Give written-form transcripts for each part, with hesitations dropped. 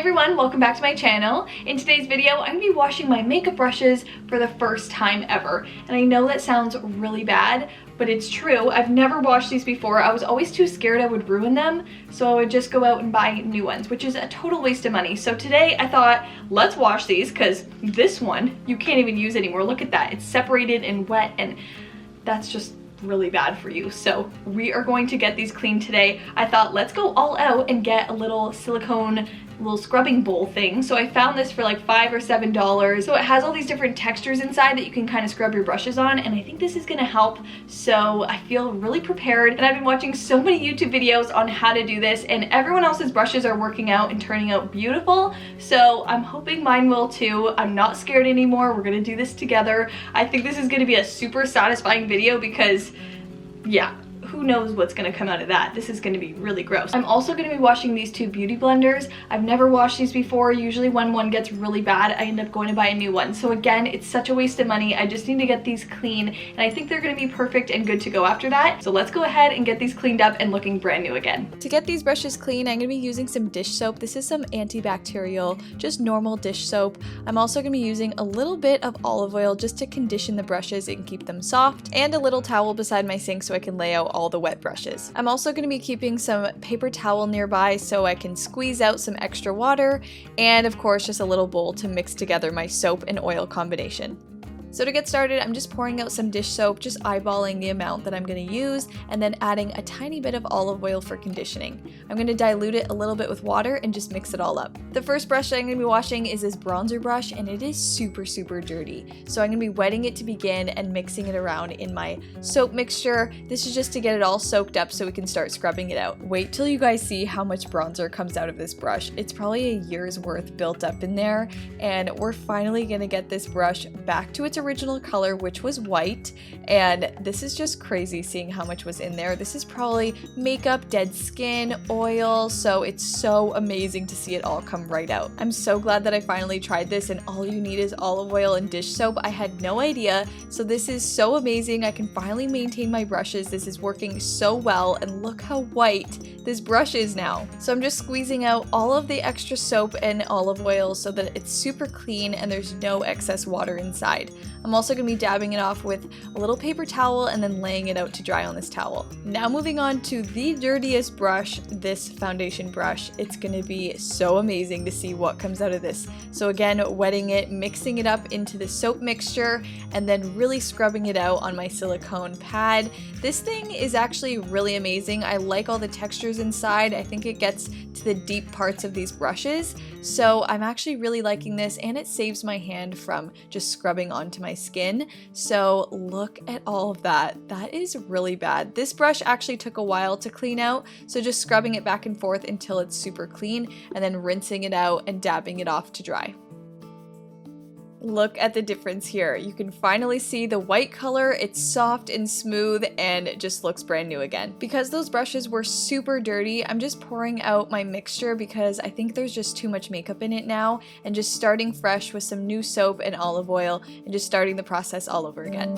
everyone, welcome back to my channel. In today's video, I'm gonna be washing my makeup brushes for the first time ever. And I know that sounds really bad, but it's true. I've never washed these before. I was always too scared I would ruin them, so I would just go out and buy new ones, which is a total waste of money. So today I thought, let's wash these, because this one, you can't even use anymore. Look at that, it's separated and wet, and that's just really bad for you. So we are going to get these cleaned today. I thought, let's go all out and get a little silicone scrubbing bowl thing. So I found this for like $5 or $7. So it has all these different textures inside that you can kind of scrub your brushes on, and I think this is gonna help. So I feel really prepared, and I've been watching so many YouTube videos on how to do this, and everyone else's brushes are working out and turning out beautiful. So I'm hoping mine will too. I'm not scared anymore. We're gonna do this together. I think this is gonna be a super satisfying video because, yeah, who knows what's gonna come out of that. This is gonna be really gross. I'm also gonna be washing these two beauty blenders. I've never washed these before. Usually when one gets really bad, I end up going to buy a new one. So again, it's such a waste of money. I just need to get these clean, and I think they're gonna be perfect and good to go after that. So let's go ahead and get these cleaned up and looking brand new again. To get these brushes clean, I'm gonna be using some dish soap. This is some antibacterial, just normal dish soap. I'm also gonna be using a little bit of olive oil just to condition the brushes and keep them soft, and a little towel beside my sink so I can lay out all the wet brushes. I'm also going to be keeping some paper towel nearby so I can squeeze out some extra water, and of course just a little bowl to mix together my soap and oil combination. So to get started, I'm just pouring out some dish soap, just eyeballing the amount that I'm going to use, and then adding a tiny bit of olive oil for conditioning. I'm going to dilute it a little bit with water and just mix it all up. The first brush that I'm going to be washing is this bronzer brush, and it is super dirty. So I'm going to be wetting it to begin and mixing it around in my soap mixture. This is just to get it all soaked up so we can start scrubbing it out. Wait till you guys see how much bronzer comes out of this brush. It's probably a year's worth built up in there, and we're finally going to get this brush back to its original color, which was white, and this is just crazy seeing how much was in there. This is probably makeup, dead skin, oil, so it's so amazing to see it all come right out. I'm so glad that I finally tried this, and all you need is olive oil and dish soap. I had no idea, so this is so amazing. I can finally maintain my brushes. This is working so well, and look how white this brush is now. So I'm just squeezing out all of the extra soap and olive oil so that it's super clean and there's no excess water inside. I'm also going to be dabbing it off with a little paper towel and then laying it out to dry on this towel. Now moving on to the dirtiest brush, this foundation brush. It's going to be so amazing to see what comes out of this. So again, wetting it, mixing it up into the soap mixture, and then really scrubbing it out on my silicone pad. This thing is actually really amazing. I like all the textures inside. I think it gets to the deep parts of these brushes. So I'm actually really liking this, and it saves my hand from just scrubbing onto my skin. So look at all of that. That is really bad. This brush actually took a while to clean out, so just scrubbing it back and forth until it's super clean, and then rinsing it out and dabbing it off to dry. Look at the difference here. You can finally see the white color. It's soft and smooth and it just looks brand new again. Because those brushes were super dirty, I'm just pouring out my mixture because I think there's just too much makeup in it now, and just starting fresh with some new soap and olive oil and just starting the process all over again.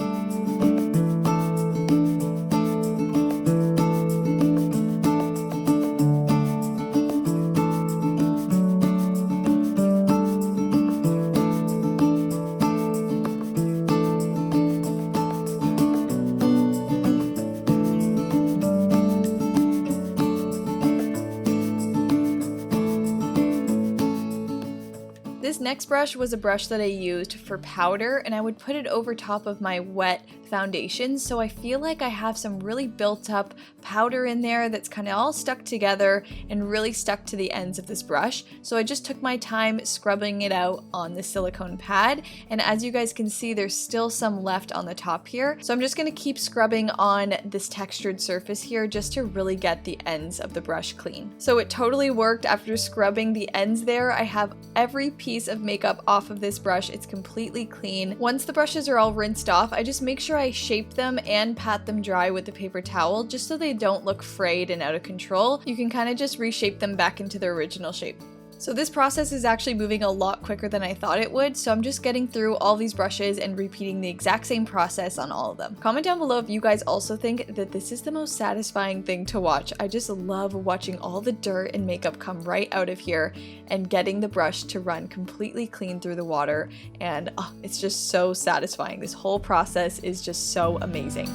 This next brush was a brush that I used for powder, and I would put it over top of my wet foundation, so I feel like I have some really built up powder in there that's kind of all stuck together and really stuck to the ends of this brush. So I just took my time scrubbing it out on the silicone pad, and as you guys can see, there's still some left on the top here. So I'm just going to keep scrubbing on this textured surface here just to really get the ends of the brush clean. So it totally worked. After scrubbing the ends there, I have every piece of makeup off of this brush. It's completely clean. Once the brushes are all rinsed off, I just make sure I shape them and pat them dry with the paper towel just so they don't look frayed and out of control. You can kind of just reshape them back into their original shape. So this process is actually moving a lot quicker than I thought it would, so I'm just getting through all these brushes and repeating the exact same process on all of them. Comment down below if you guys also think that this is the most satisfying thing to watch. I just love watching all the dirt and makeup come right out of here and getting the brush to run completely clean through the water, and it's just so satisfying. This whole process is just so amazing.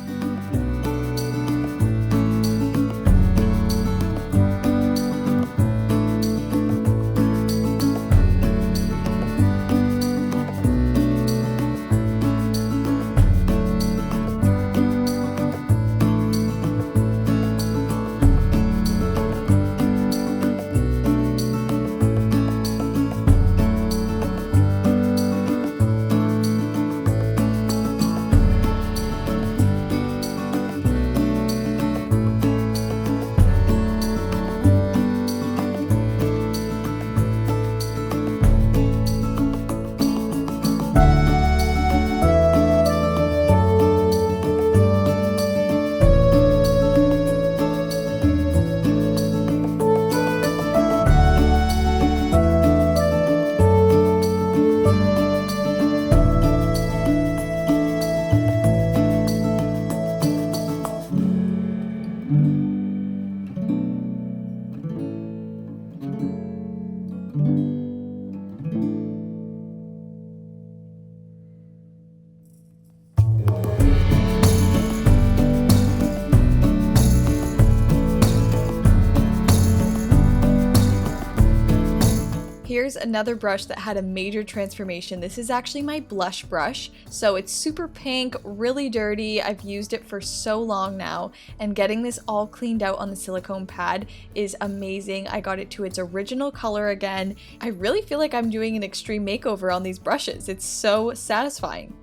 Here's another brush that had a major transformation. This is actually my blush brush. So it's super pink, really dirty. I've used it for so long now, and getting this all cleaned out on the silicone pad is amazing. I got it to its original color again. I really feel like I'm doing an extreme makeover on these brushes. It's so satisfying.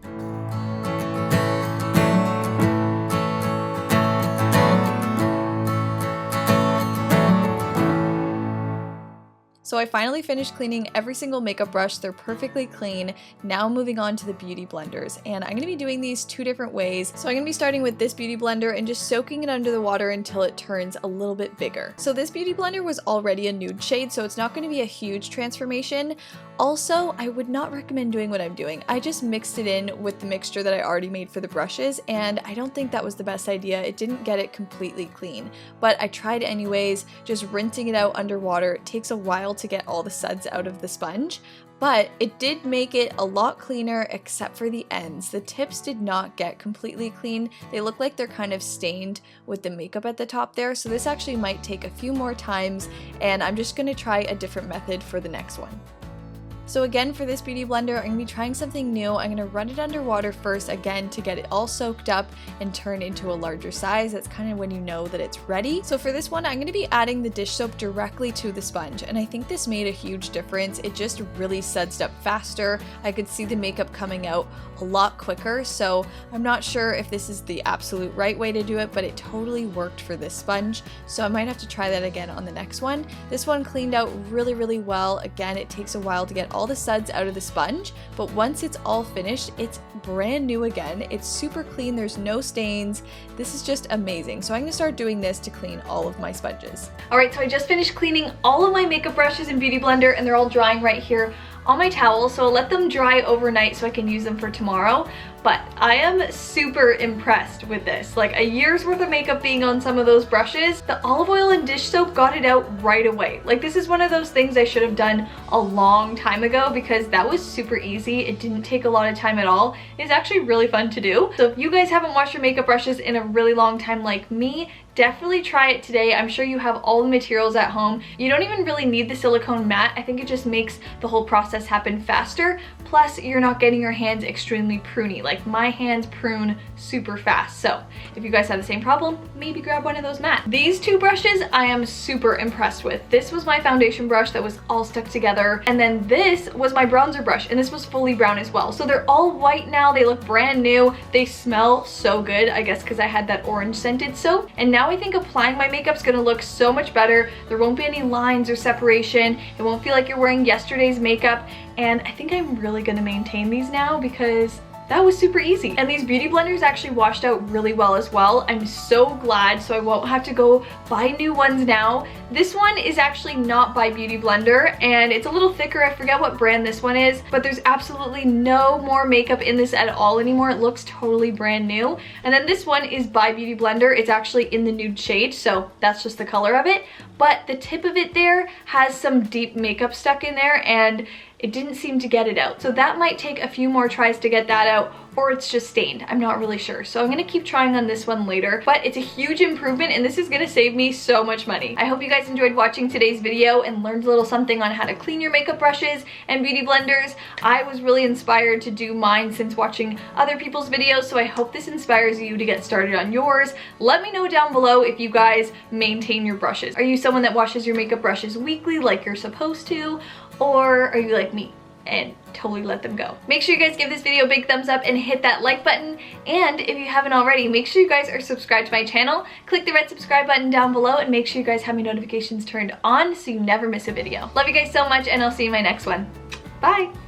So I finally finished cleaning every single makeup brush. They're perfectly clean. Now moving on to the beauty blenders, and I'm going to be doing these two different ways. So I'm going to be starting with this beauty blender and just soaking it under the water until it turns a little bit bigger. So this beauty blender was already a nude shade, so it's not going to be a huge transformation. Also, I would not recommend doing what I'm doing. I just mixed it in with the mixture that I already made for the brushes, and I don't think that was the best idea. It didn't get it completely clean, but I tried anyways, just rinsing it out underwater. It takes a while to get all the suds out of the sponge, but it did make it a lot cleaner except for the ends. The tips did not get completely clean. They look like they're kind of stained with the makeup at the top there, so this actually might take a few more times, and I'm just going to try a different method for the next one. So again, for this beauty blender, I'm going to be trying something new. I'm going to run it underwater first, again, to get it all soaked up and turn into a larger size. That's kind of when you know that it's ready. So for this one, I'm going to be adding the dish soap directly to the sponge, and I think this made a huge difference. It just really sudsed up faster. I could see the makeup coming out a lot quicker, so I'm not sure if this is the absolute right way to do it, but it totally worked for this sponge, so I might have to try that again on the next one. This one cleaned out really, really well. Again, it takes a while to get all the suds out of the sponge, but once it's all finished, it's brand new again. It's super clean, there's no stains. This is just amazing. So I'm gonna start doing this to clean all of my sponges. All right, so I just finished cleaning all of my makeup brushes in Beauty Blender, and they're all drying right here on my towel, so I'll let them dry overnight so I can use them for tomorrow. But I am super impressed with this. Like a year's worth of makeup being on some of those brushes, the olive oil and dish soap got it out right away. Like this is one of those things I should have done a long time ago because that was super easy. It didn't take a lot of time at all. It's actually really fun to do. So if you guys haven't washed your makeup brushes in a really long time like me, definitely try it today. I'm sure you have all the materials at home. You don't even really need the silicone mat. I think it just makes the whole process happen faster. Plus, you're not getting your hands extremely pruny. Like my hands prune super fast. So if you guys have the same problem, maybe grab one of those mats. These two brushes I am super impressed with. This was my foundation brush that was all stuck together. And then this was my bronzer brush, and this was fully brown as well. So they're all white now. They look brand new. They smell so good, I guess because I had that orange scented soap. And now I think applying my makeup's gonna look so much better. There won't be any lines or separation. It won't feel like you're wearing yesterday's makeup. And I think I'm really gonna maintain these now because That was super easy. And these beauty blenders actually washed out really well as well. I'm so glad, so I won't have to go buy new ones now. This one is actually not by Beauty Blender, and it's a little thicker. I forget what brand this one is, but there's absolutely no more makeup in this at all anymore. It looks totally brand new. And then this one is by Beauty Blender. It's actually in the nude shade, so that's just the color of it. But the tip of it there has some deep makeup stuck in there, and it didn't seem to get it out. So that might take a few more tries to get that out, or it's just stained. I'm not really sure. So I'm gonna keep trying on this one later, but it's a huge improvement and this is gonna save me so much money. I hope you guys enjoyed watching today's video and learned a little something on how to clean your makeup brushes and beauty blenders. I was really inspired to do mine since watching other people's videos, so I hope this inspires you to get started on yours. Let me know down below if you guys maintain your brushes. Are you someone that washes your makeup brushes weekly like you're supposed to? Or are you like me and totally let them go? Make sure you guys give this video a big thumbs up and hit that like button. And if you haven't already, make sure you guys are subscribed to my channel. Click the red subscribe button down below and make sure you guys have my notifications turned on so you never miss a video. Love you guys so much and I'll see you in my next one. Bye!